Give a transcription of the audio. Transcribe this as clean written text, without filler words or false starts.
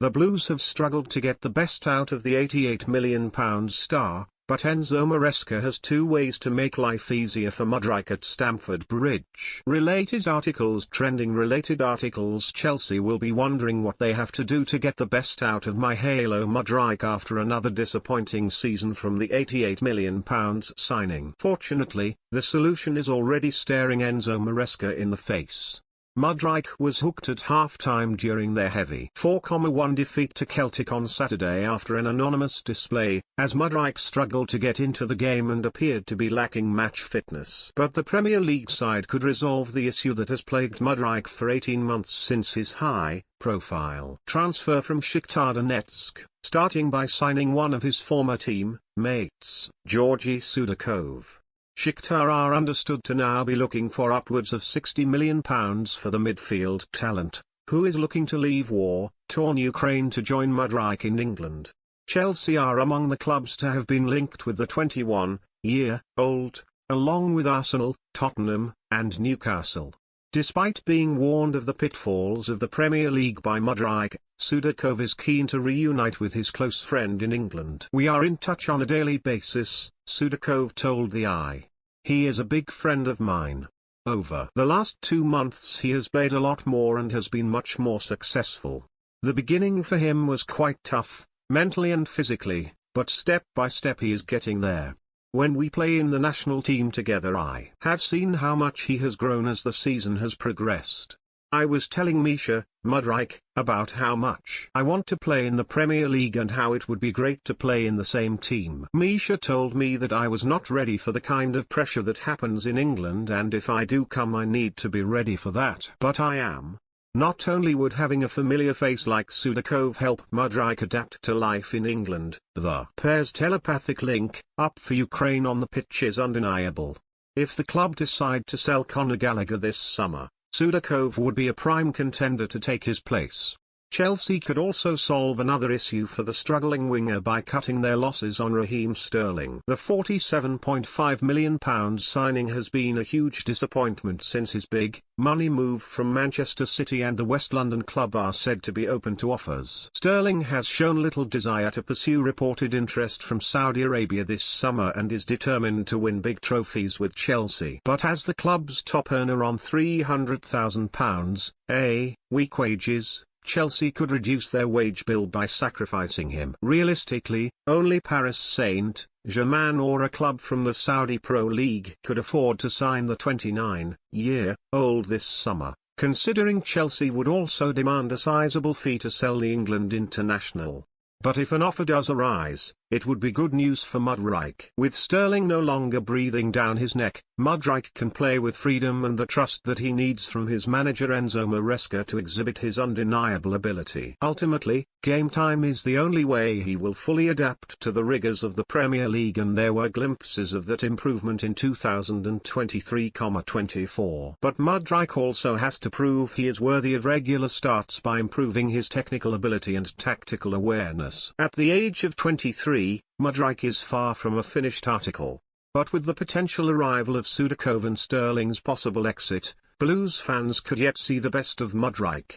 The Blues have struggled to get the best out of the £88 million star, but Enzo Maresca has two ways to make life easier for Mudryk at Stamford Bridge. Related articles. Chelsea will be wondering what they have to do to get the best out of Mykhaylo Mudryk after another disappointing season from the £88 million signing. Fortunately, the solution is already staring Enzo Maresca in the face. Mudryk was hooked at half-time during their heavy 4-1 defeat to Celtic on Saturday after an anonymous display, as Mudryk struggled to get into the game and appeared to be lacking match fitness. But the Premier League side could resolve the issue that has plagued Mudryk for 18 months since his high-profile transfer from Shakhtar Donetsk, starting by signing one of his former team mates, Georgi Sudakov. Shakhtar are understood to now be looking for upwards of £60 million for the midfield talent, who is looking to leave war-torn Ukraine to join Mudryk in England. Chelsea are among the clubs to have been linked with the 21-year-old, along with Arsenal, Tottenham, and Newcastle. Despite being warned of the pitfalls of the Premier League by Mudryk, Sudakov is keen to reunite with his close friend in England. "We are in touch on a daily basis," Sudakov told the Eye. "He is a big friend of mine. Over the last 2 months he has played a lot more and has been much more successful. The beginning for him was quite tough, mentally and physically, but step by step he is getting there. When we play in the national team together I have seen how much he has grown as the season has progressed. I was telling Mykhaylo Mudryk about how much I want to play in the Premier League and how it would be great to play in the same team. Mykhaylo told me that I was not ready for the kind of pressure that happens in England, and if I do come I need to be ready for that. But I am." Not only would having a familiar face like Sudakov help Mudryk adapt to life in England, the pair's telepathic link up for Ukraine on the pitch is undeniable. If the club decide to sell Conor Gallagher this summer, Sudakov would be a prime contender to take his place. Chelsea could also solve another issue for the struggling winger by cutting their losses on Raheem Sterling. The £47.5 million signing has been a huge disappointment since his big money move from Manchester City, and the West London club are said to be open to offers. Sterling has shown little desire to pursue reported interest from Saudi Arabia this summer and is determined to win big trophies with Chelsea. But as the club's top earner on £300,000 a week wages, Chelsea could reduce their wage bill by sacrificing him. Realistically, only Paris Saint-Germain or a club from the Saudi Pro League could afford to sign the 29-year-old this summer, considering Chelsea would also demand a sizable fee to sell the England international. But if an offer does arise, it would be good news for Mudryk. With Sterling no longer breathing down his neck, Mudryk can play with freedom and the trust that he needs from his manager Enzo Maresca to exhibit his undeniable ability. Ultimately, game time is the only way he will fully adapt to the rigors of the Premier League, and there were glimpses of that improvement in 2023-24. But Mudryk also has to prove he is worthy of regular starts by improving his technical ability and tactical awareness. At the age of 23, Mudryk is far from a finished article. But with the potential arrival of Sudakov and Sterling's possible exit, Blues fans could yet see the best of Mudryk.